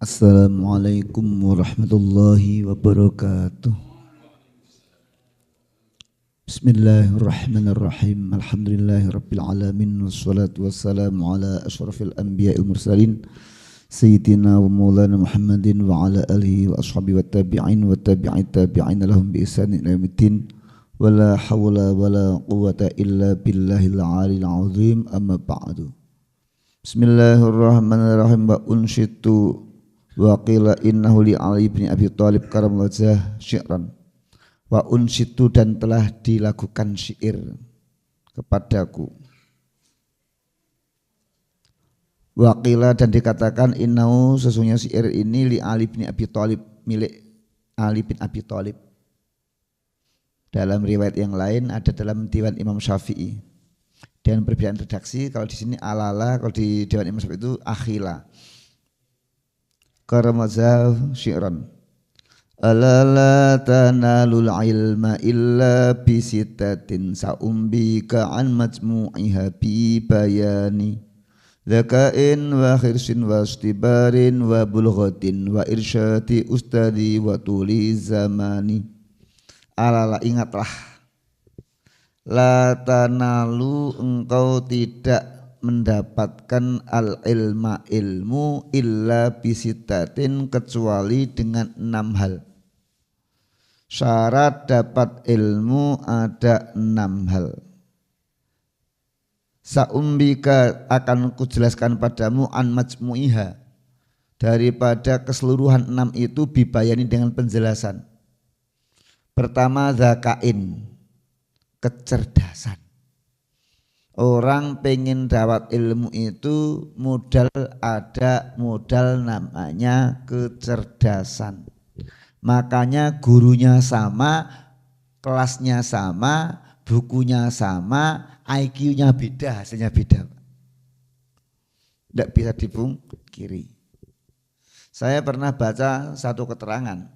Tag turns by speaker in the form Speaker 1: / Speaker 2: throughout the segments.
Speaker 1: Assalamualaikum warahmatullahi wabarakatuh. Bismillahirrahmanirrahim. Alhamdulillahirabbil alamin wassalatu wassalamu ala asyrafil anbiya'il mursalin sayyidina wa maulana Muhammadin wa ala alihi wa ashabihi wa tabi'in lahum bi ihsanin ila yaumiddin. Wala haula wala quwwata illa billahil aliyil azim. Amma ba'du. Bismillahirrahmanirrahim. Wa unshitu wa qila innahu li Ali bin Abi Thalib karamallahu wajhah syi'ran. Wa unshitu dan telah dilakukan syair kepadaku. Wa qila dan dikatakan innahu sesungguhnya syair ini li Ali bin Abi Thalib, milik Ali bin Abi Thalib. Dalam riwayat yang lain ada dalam Diwan Imam Syafi'i. Dan perbedaan redaksi, kalau di sini alala, kalau di Diwan Imam Syafi'i itu akhila. Karamazah syi'ran. Ala la tanalul ilma illa bisitatin sa'umbika an majmu'iha bi bayani dzakain wa khirsin wa istibarin wa bulghatin wa irsyati ustadi wa tuli zamani. Alala ingatlah, la tanalu engkau tidak mendapatkan al-ilma ilmu illa bisitatin kecuali dengan 6 hal. Syarat dapat ilmu ada 6 hal. Sa'umbika akan kujelaskan padamu an majmu'iha, daripada keseluruhan 6 itu bibayani dengan penjelasan. Pertama zakain, kecerdasan. Orang pengen dapat ilmu itu modal namanya kecerdasan. Makanya gurunya sama, kelasnya sama, bukunya sama, IQ-nya beda, hasilnya beda. Tidak bisa dipungkiri. Saya pernah baca satu keterangan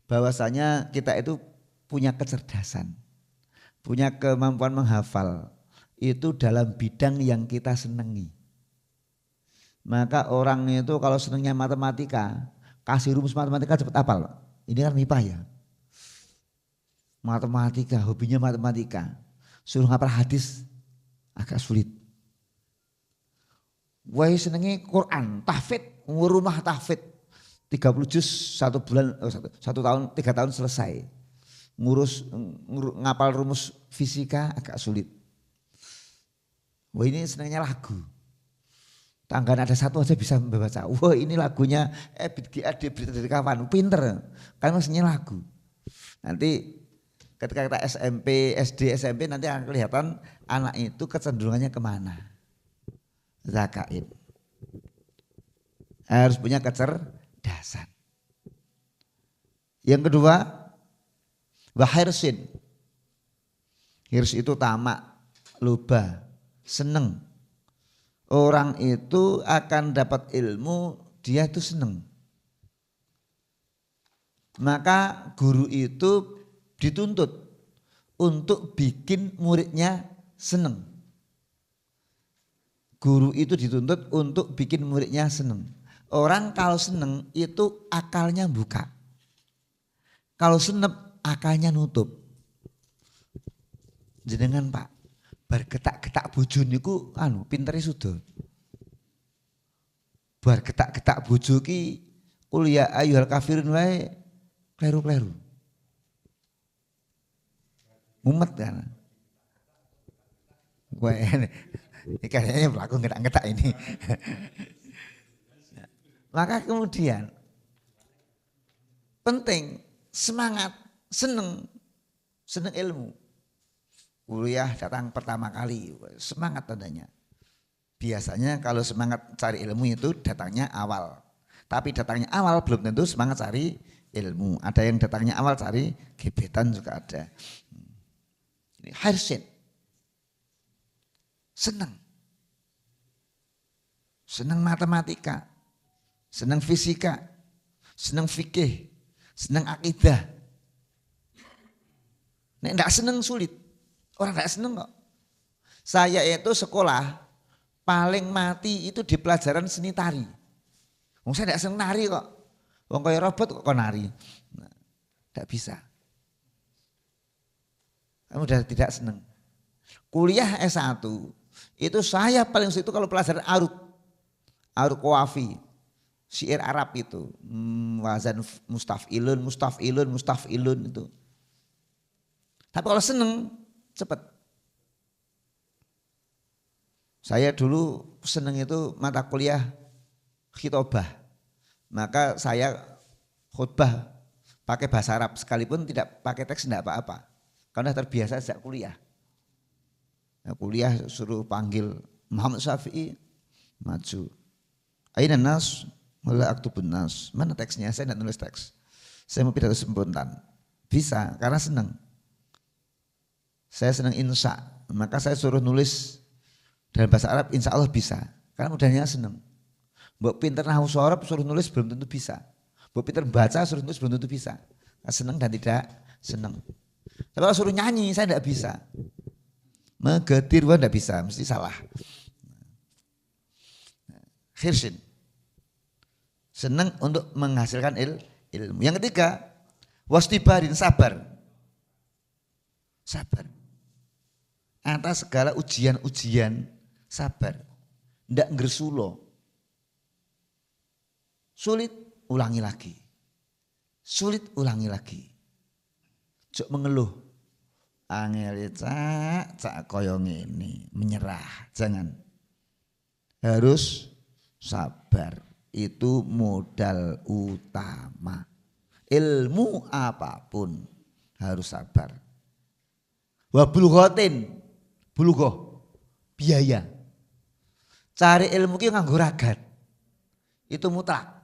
Speaker 1: bahwasanya kita itu punya kecerdasan, punya kemampuan menghafal. Itu dalam bidang yang kita senangi. Maka orang itu kalau senangnya matematika, kasih rumus matematika cepat hafal. Ini kan MIPA ya. Matematika, hobinya matematika. Suruh hafal hadis agak sulit. Wah senangnya Quran, tahfidz, rumah tahfidz 30 juz 1 bulan, 1 tahun, 3 tahun selesai. Ngapal rumus fisika agak sulit. Wah ini senangnya lagu. Tangga ada satu aja bisa membaca. Wah ini lagunya BGAD berita dari kawan. Pinter. Karena senangnya lagu. Nanti ketika kita SMP, SD, SMP nanti akan kelihatan anak itu kecenderungannya kemana. Zakain. Harus punya kecerdasan. Yang kedua, wahirsin. Hirs itu tamak, luba. Seneng. Orang itu akan dapat ilmu, dia itu seneng. Maka guru itu dituntut untuk bikin muridnya seneng. Guru itu dituntut untuk bikin muridnya seneng. Orang kalau seneng itu akalnya buka. Kalau senep akalnya nutup. Jenengan Pak, bar getak-getak bojo niku pintere sudah. Bar getak-getak bojo ki kuliah ayyuhal kafirun wae kleru-kleru. Mumet kan. Gue ini kayaknya pelaku getak-getak ini. Maka kemudian penting semangat, seneng ilmu. Kuliah datang pertama kali, semangat tandanya. Biasanya kalau semangat cari ilmu itu datangnya awal. Tapi datangnya awal belum tentu semangat cari ilmu. Ada yang datangnya awal cari gebetan juga ada. Ini hirsin. Senang. Senang matematika. Senang fisika. Senang fikih. Senang akidah. Nek enggak senang sulit. Orang enggak senang kok. Saya itu sekolah paling mati itu di pelajaran seni tari. Wong saya tidak seneng nari kok. Wong kaya robot kok nari. Nah, tidak bisa. Kamu udah tidak seneng. Kuliah S1 itu saya paling suka itu kalau pelajaran arut qawafi, syair Arab itu, wazan mustafilun itu. Tapi kalau seneng cepet. Saya dulu seneng itu mata kuliah khitobah. Maka saya khutbah pakai bahasa Arab sekalipun tidak pakai teks tidak apa-apa. Karena terbiasa sejak kuliah. Nah, kuliah suruh panggil Muhammad Syafi'i maju. Aina nas wala aktubun nas. Mana teksnya? Saya tidak nulis teks. Saya mau pidato spontan. Bisa karena senang. Saya senang insya. Maka saya suruh nulis dalam bahasa Arab insya Allah bisa. Karena mudahnya senang. Mbok pinter nahwu sorob suruh nulis belum tentu bisa. Mbok pinter baca suruh nulis belum tentu bisa. Senang dan tidak senang. Tapi kalau suruh nyanyi saya tidak bisa. Megetir wah tidak bisa, mesti salah. Khirsin. Senang untuk menghasilkan ilmu. Yang ketiga, wastibarin, sabar. Sabar. Atas segala ujian-ujian, sabar. Tidak ngersulo. Sulit, ulangi lagi. Sulit, ulangi lagi. Jok mengeluh. Angel cak koyong ini menyerah. Jangan. Harus sabar. Itu modal utama. Ilmu apapun harus sabar. Wa bulghatin, bulghah, biaya. Cari ilmu ki nganggo ragat. Itu mutlak.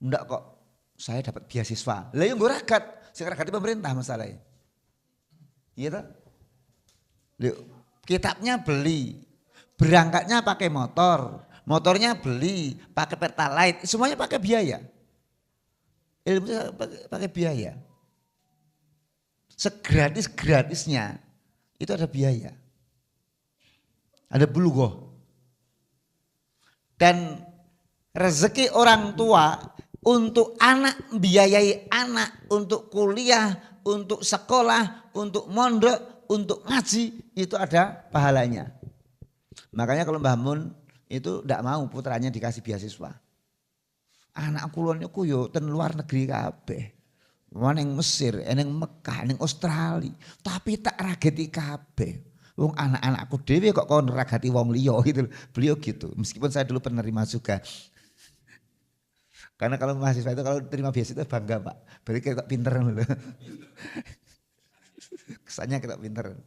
Speaker 1: Enggak kok saya dapat beasiswa. Lah yo nggo ragat, sing ragati pemerintah masalahnya. Iya toh? Kitabnya beli, berangkatnya pakai motor, motornya beli, pakai pertalite, semuanya pakai biaya. Ilmu pakai biaya. Segratis-gratisnya itu ada biaya. Ada bulughoh. Dan rezeki orang tua untuk anak, biayai anak untuk kuliah, untuk sekolah, untuk mondok, untuk ngaji itu ada pahalanya. Makanya kalau Mbah Mun itu tidak mau putranya dikasih beasiswa. Anak kulon niku yo ten luar negeri kabeh. Ning Mesir, ning Mekah, ning Australia, tapi tak rageti kabeh. Wong anak-anakku dhewe kok kon ragati wong liya gitu. Beliau gitu. Meskipun saya dulu penerima juga. Karena kalau mahasiswa itu kalau terima beasiswa bangga Pak. Berarti kita pinter loh. Kesannya kita pinter.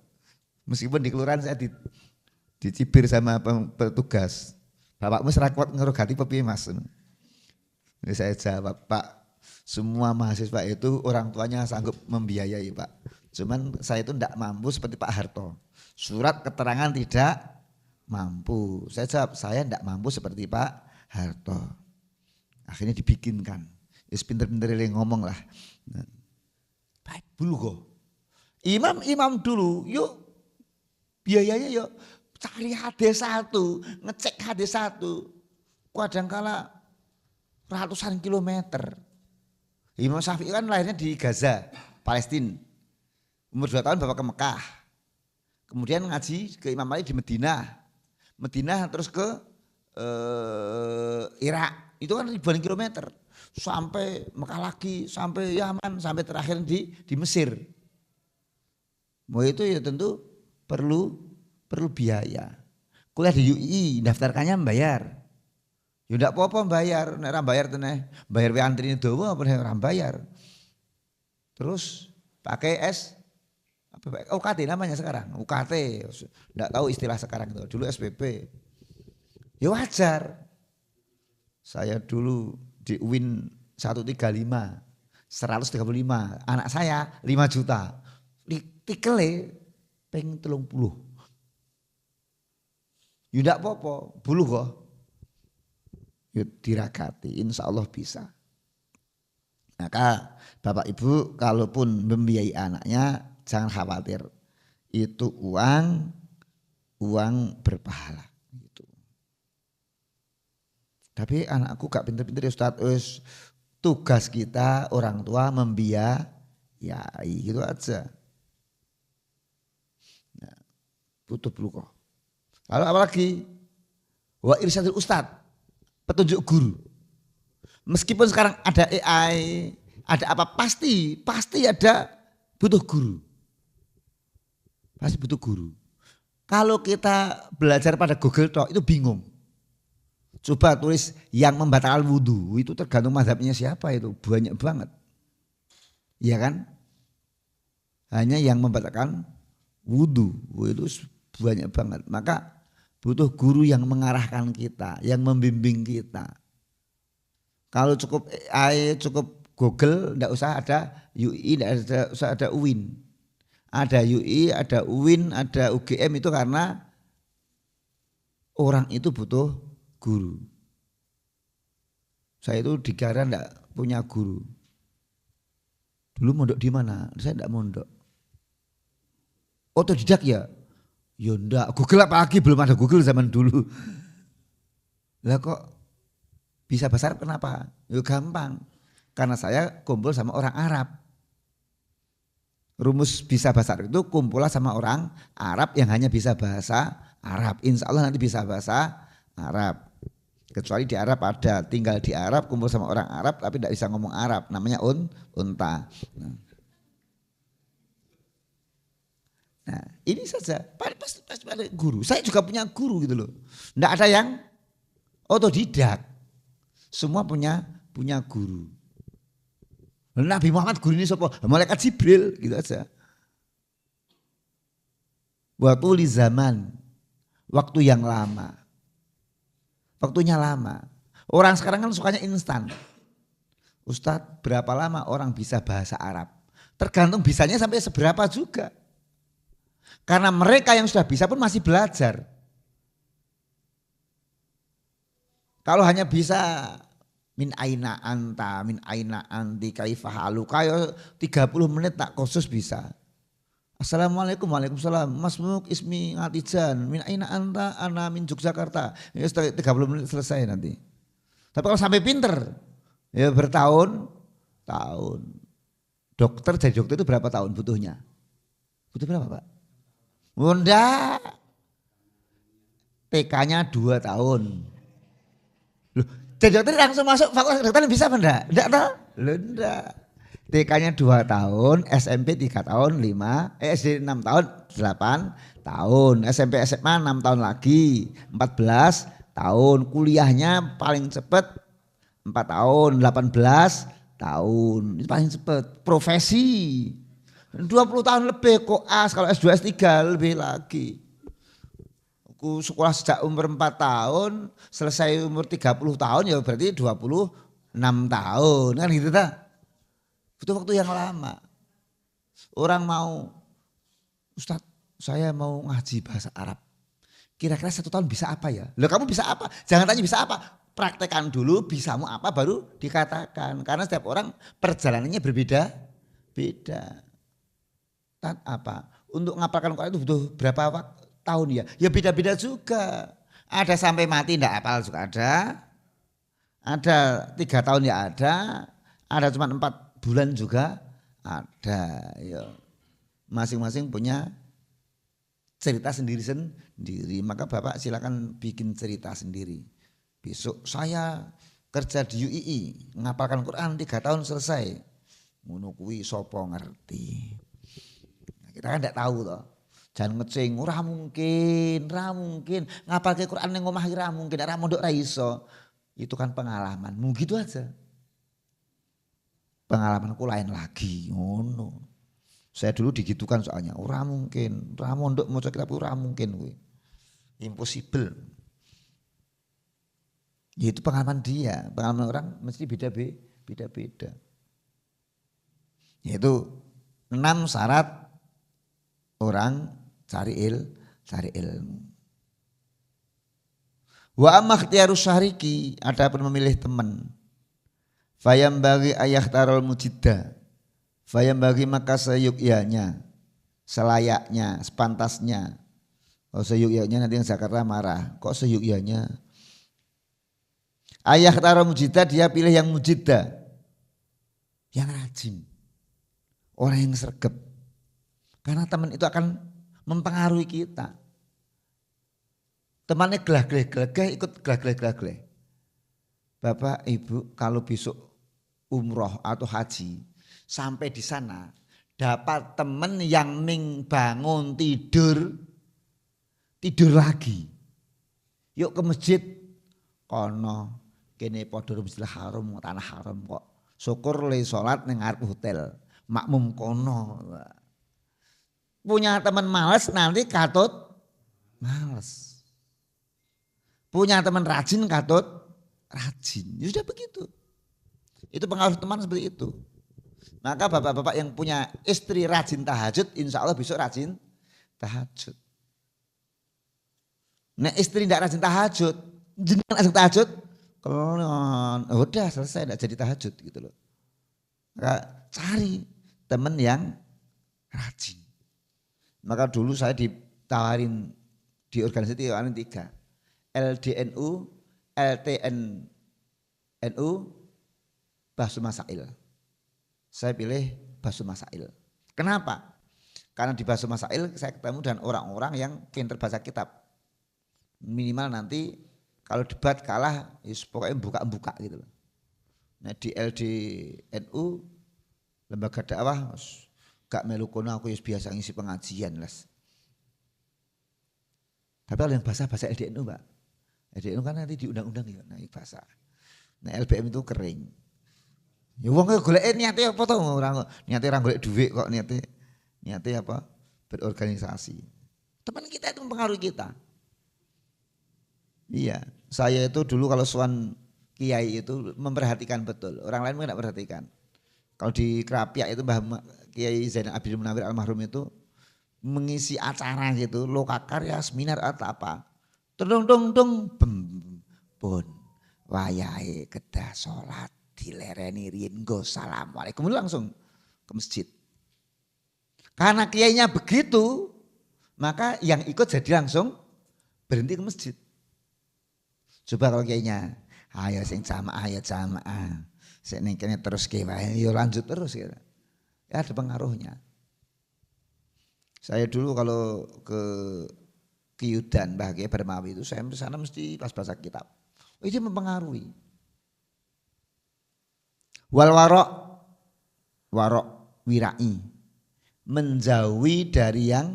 Speaker 1: Meskipun di kelurahan saya dicibir sama petugas. Bapakmu serakot ngerogati pepi mas. Jadi saya jawab Pak, semua mahasiswa itu orang tuanya sanggup membiayai Pak. Cuman saya itu tidak mampu seperti Pak Harto. Surat keterangan tidak mampu. Saya jawab saya tidak mampu seperti Pak Harto. Akhirnya dibikinkan. Ya pinter-pinter yang ngomong lah. Baik bulughoh. Imam dulu yuk biayanya yuk cari HD1, ngecek HD1. Kadangkala ratusan kilometer. Imam Syafi'i kan lahirnya di Gaza, Palestina. Umur 2 tahun bawa ke Mekah. Kemudian ngaji ke Imam Malik di Madinah. Madinah terus ke Irak. Itu kan ribuan kilometer. Sampai Mekah lagi, sampai Yaman, sampai terakhir di Mesir. Mau itu ya tentu perlu biaya. Kuliah di UI, daftarkannya membayar. Ya enggak apa-apa bayar, nek ora bayar teneh, bayar we antrine dawa apa nek ora bayar. Terus pakai UKT namanya sekarang, UKT. Enggak tahu istilah sekarang itu, dulu SPP. Ya wajar. Saya dulu di UIN 135, 135, anak saya 5 juta. Tikele peng 30. Ya enggak apa-apa, bulughoh. Yuk diragati, insya Allah bisa. Maka Bapak Ibu kalaupun membiayai anaknya jangan khawatir. Itu uang berpahala. Gitu. Tapi anakku gak pinter-pinter ya Ustaz. Tugas kita orang tua membiayai gitu aja. Nah, butuh kok. Lalu apalagi? Wa irsyadul ustad, petunjuk guru. Meskipun sekarang ada AI, ada apa pasti ada butuh guru. Pasti butuh guru. Kalau kita belajar pada Google Doc itu bingung. Coba tulis yang membatalkan wudhu, itu tergantung mazhabnya siapa itu, banyak banget. Iya kan? Hanya yang membatalkan wudhu, itu banyak banget. Maka butuh guru yang mengarahkan kita, yang membimbing kita. Kalau cukup AI, cukup Google, enggak usah ada UI, enggak usah ada UIN. Ada UI, ada UIN, ada UGM itu karena orang itu butuh guru. Saya itu di Gara enggak punya guru. Dulu mondok di mana? Saya enggak mondok. Otodidak ya? Ya enggak. Google apalagi belum ada Google zaman dulu. Lah kok bisa bahasa Arab kenapa? Ya gampang. Karena saya kumpul sama orang Arab. Rumus bisa bahasa Arab itu kumpullah sama orang Arab yang hanya bisa bahasa Arab. Insya Allah nanti bisa bahasa Arab. Kecuali di Arab ada, tinggal di Arab kumpul sama orang Arab tapi tidak bisa ngomong Arab. Namanya unta. Nah ini saja, pasti ada guru. Saya juga punya guru gitu loh. Tidak ada yang otodidak. Semua punya guru. Nabi Muhammad guru ini siapa? Malaikat Jibril gitu aja. Waktu zaman, waktu yang lama. Waktunya lama. Orang sekarang kan sukanya instan. Ustadz berapa lama orang bisa bahasa Arab? Tergantung bisanya sampai seberapa juga. Karena mereka yang sudah bisa pun masih belajar. Kalau hanya bisa min aina anta, min aina anti, kaifahalu, kayak 30 menit tak khusus bisa. Assalamualaikum, waalaikumsalam, Masmuk ismi Ngatijan, min aina anta, ana min Yogyakarta. Ya 30 menit selesai nanti. Tapi kalau sampai pinter, ya bertahun-tahun. Dokter jadi dokter itu berapa tahun butuhnya? Butuh berapa Pak? Bunda, TK-nya 2 tahun. Loh, jadi dokter langsung masuk fakultas kedokteran bisa apa enggak? Enggak tahu? Loh enggak. TK-nya 2 tahun, SMP 3 tahun, SD 6 tahun, 8 tahun, SMP SMA 6 tahun lagi, 14 tahun, kuliahnya paling cepat 4 tahun, 18 tahun, itu paling cepat. Profesi 20 tahun lebih koas, kalau S2 S3 lebih lagi. Aku sekolah sejak umur 4 tahun, selesai umur 30 tahun ya berarti 26 tahun kan gitu tak? Butuh waktu yang lama. Orang mau, Ustadz saya mau ngaji bahasa Arab. Kira-kira 1 tahun bisa apa ya? Loh kamu bisa apa? Jangan tanya bisa apa. Praktekan dulu bisamu apa baru dikatakan. Karena setiap orang perjalanannya berbeda-beda. Apa? Untuk ngapalkan Quran itu butuh berapa tahun ya? Ya beda-beda juga. Ada sampai mati enggak hafal juga ada. Ada 3 tahun ya ada cuma 4 bulan juga ada. Ya. Masing-masing punya cerita sendiri. Maka Bapak silakan bikin cerita sendiri. Besok saya kerja di UII, ngapalkan Quran 3 tahun selesai. Ngono kuwi sapa ngerti. Kita kan enggak tahu toh. Jangan ngeceng, ora mungkin. Ngapalke Quran ning omah ora mungkin, ora mondok ora iso. Itu kan pengalamanmu gitu aja. Pengalamanku lain lagi, ngono. Saya dulu digitukan soalnya, ora mungkin, ora mondok maca kitab ora mungkin kuwi. Impossible. Ya itu pengalaman dia, pengalaman orang mesti beda-beda. Yaitu 6 syarat orang cari ilmu. Wa amma ikhtiyarus syariki, adapun memilih teman. Fayam bagi ayah tarol mujidda. Fayam bagi maka seyukyanya, selayaknya, sepantasnya. Oh seyukyanya nanti yang Jakarta marah. Kok seyukyanya? Ayah taro mujida, dia pilih yang mujida, yang rajin, orang yang sregep. Karena teman itu akan mempengaruhi kita. Temannya gelah-gelah ikut gelah-gelah. Bapak Ibu kalau besok umroh atau haji sampai di sana dapat teman yang bangun tidur lagi. Yuk ke masjid kono kene padha Masjidil Haram tanah haram kok. Syukur le salat ning ngarep hotel. Makmum kono. Punya teman males nanti katut males. Punya teman rajin katut rajin. Ya sudah begitu. Itu pengaruh teman seperti itu. Maka bapak-bapak yang punya istri rajin tahajud, insya Allah besok rajin tahajud. Nek istri tidak rajin tahajud, jenengan rajin tahajud, udah selesai tidak jadi tahajud gitu loh. Maka cari teman yang rajin. Maka dulu saya ditawarin di organisasi ada 3, LDNU, LTNNU, Bahsu Masail. Saya pilih Bahsu Masail. Kenapa? Karena di Bahsu Masail saya ketemu dengan orang-orang yang pintar baca kitab. Minimal nanti kalau debat kalah, pokoknya buka-buka gitu loh. Nah di LDNU, lembaga dakwah, gak melu kono aku biasa ngisi pengajian les. Tapi kalau yang bahasa LDNU Mbak, LDNU kan nanti di undang-undang ya naik bahasa. Nah LBM itu kering. Ya wong golek niate apa to ora niate ora golek duit kok niate apa berorganisasi. Teman kita itu mempengaruhi kita. Iya, saya itu dulu kalau sowan kiai itu memperhatikan betul. Orang lain mungkin tidak perhatikan. Kalau di Kerapiak itu Mbah Kiai Zainal Abidin Munawir almarhum itu mengisi acara gitu, lokakarya, seminar atau apa. Terdong bem pun wayahe kedah salat dilereni riyen nggo assalamualaikum langsung ke masjid. Karena kiainya begitu, maka yang ikut jadi langsung berhenti ke masjid. Coba kalau kiainya, ayo sing jamaah ya jamaah. Sik ning kene terus ke wae, yo lanjut terus gitu. Ya ada pengaruhnya. Saya dulu kalau ke Kyudan Mbah Kiai Barmawi itu saya di sana mesti kelas bahasa kitab. Itu mempengaruhi. Wal warok wirai, menjauhi dari yang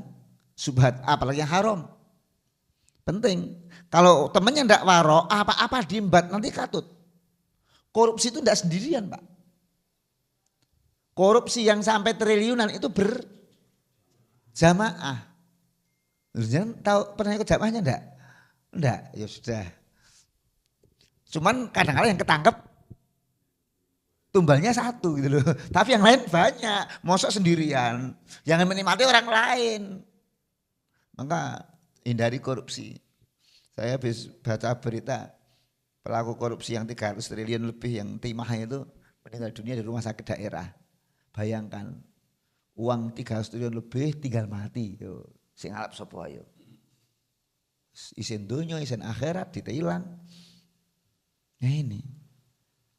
Speaker 1: subhat, apalagi yang haram. Penting. Kalau temannya ndak warok, apa-apa diembat nanti katut. Korupsi itu ndak sendirian, Pak. Korupsi yang sampai triliunan itu berjamaah. Jangan tahu pernah ikut jamaahnya enggak? Enggak, ya sudah. Cuman kadang-kadang yang ketangkep tumbalnya 1 gitu loh. Tapi yang lain banyak, mosok sendirian. Jangan menikmati orang lain. Maka hindari korupsi. Saya habis baca berita pelaku korupsi yang 300 triliun lebih yang timah itu meninggal dunia di rumah sakit daerah. Bayangkan uang 300 triliun lebih tinggal mati. Yo. Sing ngalap sapa ayo. Isin dunia, isin akhirat ditilang. Nah ini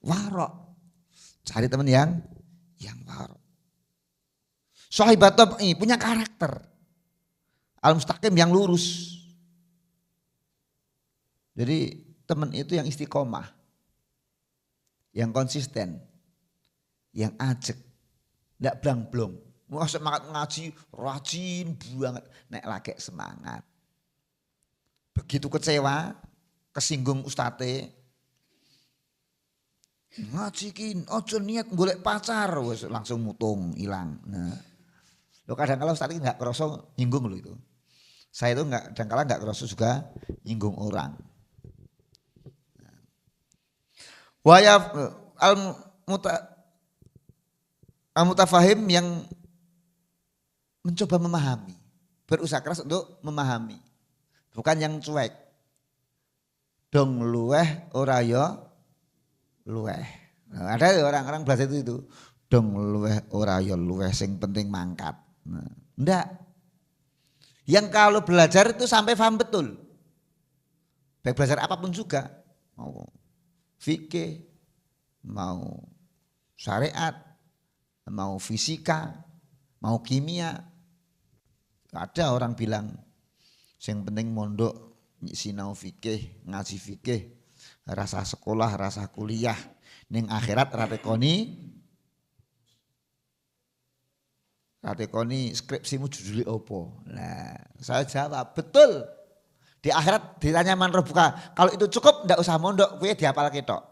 Speaker 1: warok. Cari teman yang warok. Sahibat tabii punya karakter. Al-mustaqim yang lurus. Jadi teman itu yang istiqomah. Yang konsisten. Yang ajek. Enggak blang-blong. Wah semangat ngaji rajin banget. Nek lagi semangat. Begitu kecewa, kesinggung ustate. Ngaji kin, ojo niat golek pacar, langsung mutung, hilang. Nah, lo kadang-kadang ustaz ini nggak kerasa nyinggung lo itu. Saya itu kadang-kadang nggak kerasa juga nyinggung orang. Wayaf al-mutafahim yang mencoba memahami, berusaha keras untuk memahami, bukan yang cuek. Dong luweh ora yo luweh. Nah, ada orang-orang bahasa itu dong luweh ora yo luweh, sing penting mangkat. Nah, enggak. Yang kalau belajar itu sampai paham betul. Baik belajar apapun juga. fikih, mau syariat, mau fisika, mau kimia. Ada orang bilang yang penting mondok sinau fikih, ngaji fikih, rasa sekolah, rasa kuliah, ning akhirat ratekoni skripsimu judulnya opo. Nah, saya jawab betul. Di akhirat ditanya man rabbuka, kalau itu cukup ndak usah mondok, kowe dihafal ketok.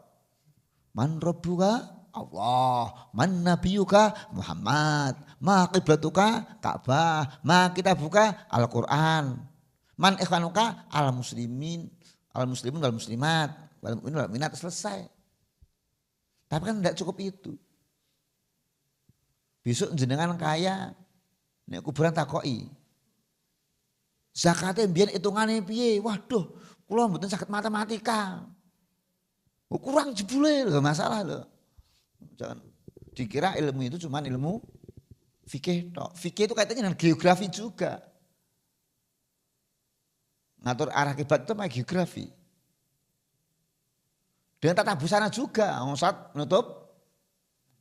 Speaker 1: Man rabbuka Allah, man nabiyuka Muhammad, ma qiblatuka Ka'bah, ma kitabuka Al-Qur'an, man ikhwanuka al-muslimin, al-muslimun wal muslimat, wal mu'minun wal mu'minat, selesai. Tapi kan tidak cukup itu. Besok jenengan kaya, nek kuburan takoki. Zakate mbiyen hitungane piye? Waduh, kula mboten saged matematika. Kurang jebule lho, masalah lho. Jangan dikira ilmu itu cuma ilmu fikih tok. Fikih itu kaitannya dengan geografi juga. Ngatur arah kiblat itu pakai geografi. Dengan tata busana juga, saat menutup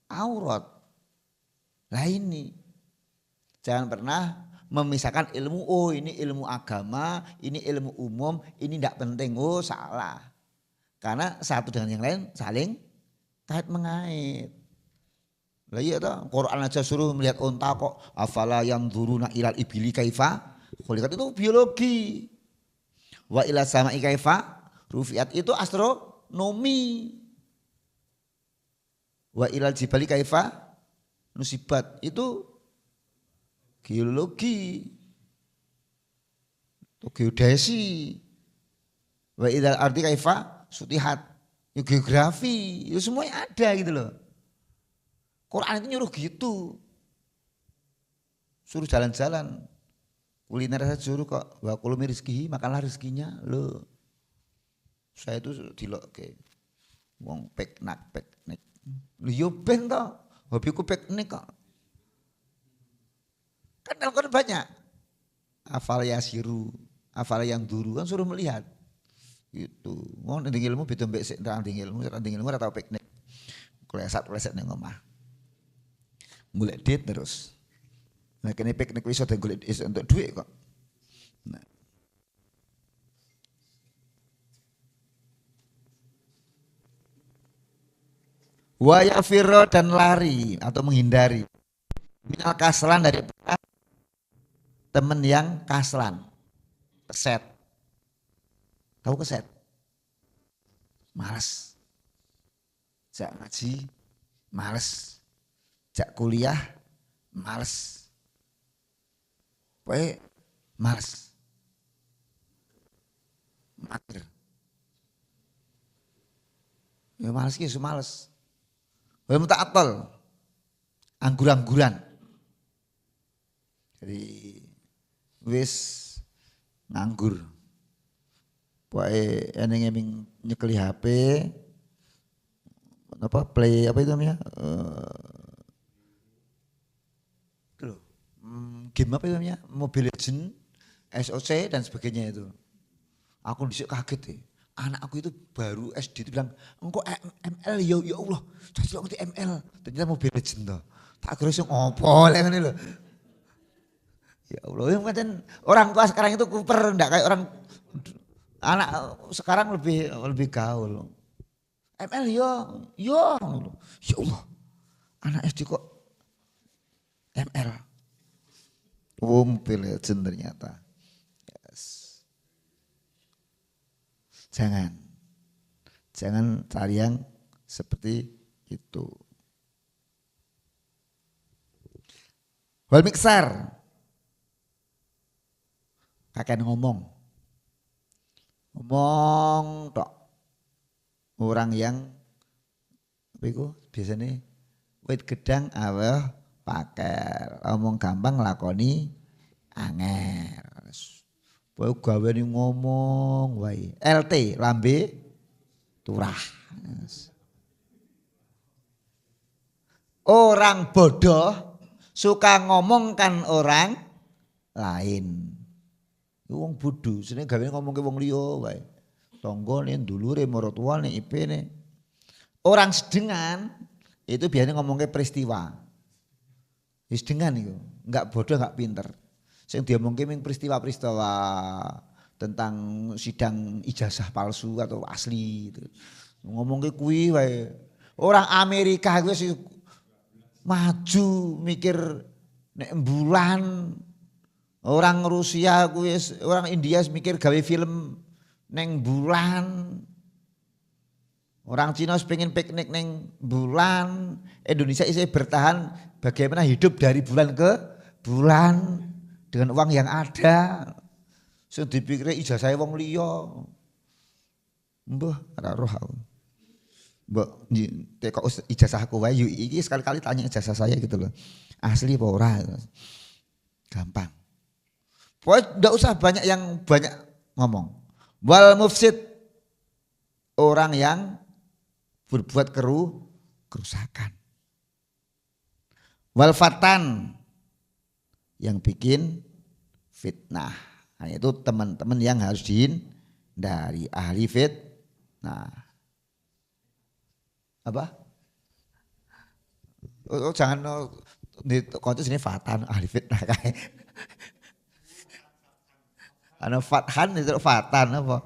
Speaker 1: aurat. Lah ini jangan pernah memisahkan ilmu, oh ini ilmu agama, ini ilmu umum, ini tidak penting, oh salah. Karena satu dengan yang lain saling kait mengait. Lah iya toh, Quran aja suruh melihat unta kok, afala yanzuruna ilal ibili kaifa khuliqat, itu biologi. Wa ila sama'i kaifa rufiat, itu astronomi. Wa ilal jibali kaifa nusibat, itu geologi, itu geodesi. Wa idal ardi kaifa sutihat, itu geografi, itu semuanya ada gitu loh. Quran itu nyuruh gitu, suruh jalan-jalan, kuliner saja suruh kok, wa kulumi rizkihi, makanlah rezekinya loh. Saya itu dilok ke wong piknik. Lho yo ben to, hobiku piknik kok. Kan Al-Quran banyak. Afal yasiru, afal yang duru, kan suruh melihat. Gitu. Mau nding ilmu beda mbek sik ndang ilmu ora tau piknik. Kleset ning omah. Golek duit terus. Nah kene piknik wis ada golek untuk duit kok. Nah. Wa yafirro, dan lari atau menghindari. Minal kaslan, dari temen yang kaslan, keset. Tahu keset? Males. Jak ngaji, males. Jak kuliah, males. Pokoknya males. Mager. Ya males ki, males. Wal muta'attal, anggur-angguran. Jadi wis nganggur. Pokoke eneng-eneng nyekeli HP, apa play apa itu namanya? Game apa itu namanya? Mobile Legends, SOC dan sebagainya itu. Aku disini kaget deh. Anak aku itu baru SD itu bilang, engkau ML ya Allah, jadi lo ngerti ML. Ternyata Mobile Legends tuh. Tak kira sih ngopo lah ini loh. Ya Allah, yang kan orang tua sekarang itu kuper, enggak kayak orang anak sekarang lebih gaul. ML ya Allah, anak SD kok ML. Oh, Mobile Legends ternyata. Jangan cari yang seperti itu. Wal miksar, kakek ngomong tok. Orang yang apa itu biasanya wit gedang aweh pakai, ngomong gampang lakoni angel. Wae gawe ngomong wae. LT lambe turah. Orang bodoh suka ngomongkan orang lain. Wong bodoh seneng gawe ngomong ke wong liya wae. Tanggane, dulure, maratuwane, ipene. Orang sedengan itu biasanya ngomongnya peristiwa. Sedengan itu, enggak bodoh enggak pinter. Sing diomongke ming peristiwa-peristiwa tentang sidang ijazah palsu atau asli itu. Ngomongke kuwi wae. Orang Amerika kuwi sih maju mikir nek bulan. Orang Rusia kuwi orang India mikir gawe film neng bulan. Orang Cina pengen piknik neng bulan. Indonesia isih bertahan bagaimana hidup dari bulan ke bulan dengan uang yang ada. Sing dipikire ijazah wong liya. Mbah ora roh aku. Mbok teko ijazahku wae iki sekali-kali tanya ijazah saya gitu loh. Asli apa ora? Gampang. Pokoknya enggak usah banyak ngomong. Wal mufsid orang yang berbuat kerusakan. Wal fatan yang bikin fitnah. Nah, itu teman-teman yang harus dihindari ahli fitnah. Apa? Oh, jangan di kontes ini fatan ahli fitnah kayak. Ana fathan itu fatan apa?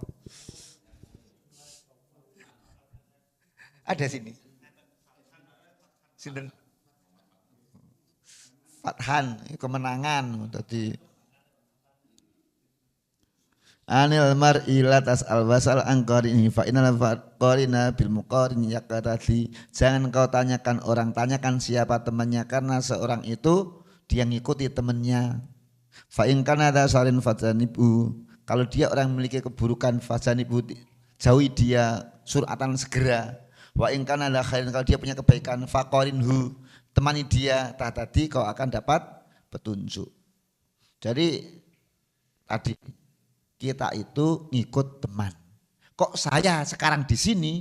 Speaker 1: Ada sini. Sinten? Fathan kemenangan tadi. Anil mar'i la tas'al wasal an qarini fa innal qarina bil muqarini yaqtadi. Jangan kau tanyakan orang, tanyakan siapa temannya karena seorang itu dia ngikuti temannya. Fa in kana dasarin fadzanibu. Kalau dia orang memiliki keburukan fadzanibu, jauhi dia suratan segera. Wa in kana la khairin, kalau dia punya kebaikan faqarinhu, temani dia, tadi kau akan dapat petunjuk. Jadi tadi kita itu ngikut teman. Kok saya sekarang di sini?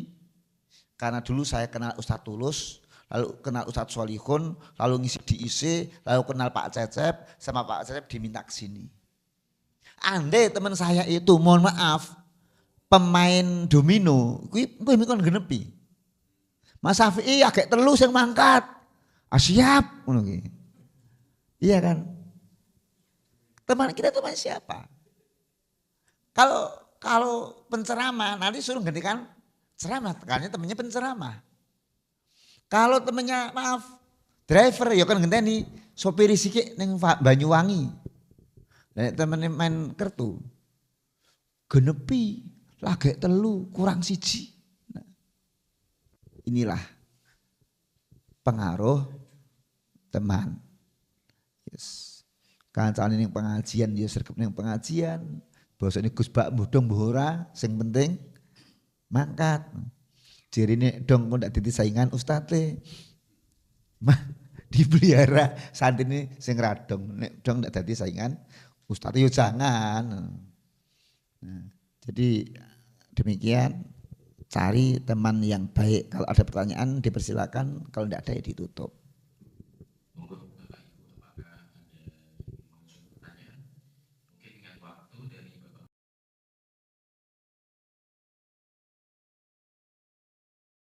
Speaker 1: Karena dulu saya kenal Ustadz Tulus, lalu kenal Ustadz Solihun, lalu ngisi di IC, lalu kenal Pak Cecep, sama Pak Cecep diminta ke sini. Andai teman saya itu, mohon maaf, pemain domino, kuwi kon genepi. Mas Safi agak telu sing mangkat. Ah siap ngono ki. Iya kan? Teman kita teman siapa? Kalau penceramah nanti suruh gantikan ceramah, karena temennya penceramah. Kalau temennya maaf driver ya kan ngenteni sopir sithik ning Banyuwangi. Nek temennya main kertu genepi lagi telu kurang siji. Nah, inilah pengaruh teman. Yes. Kancane ning pengajian ya sregep ning pengajian. Bahasane Gus Bak bodong mbuh ora, sing penting mangkat. Jirine dong kok ndak dadi saingan ustate. Mah dipelihara santine sing radong, nek dong ndak dadi saingan ustate yo jangan. Nah, jadi demikian cari teman yang baik. Kalau ada pertanyaan dipersilakan, kalau ndak ada ya ditutup.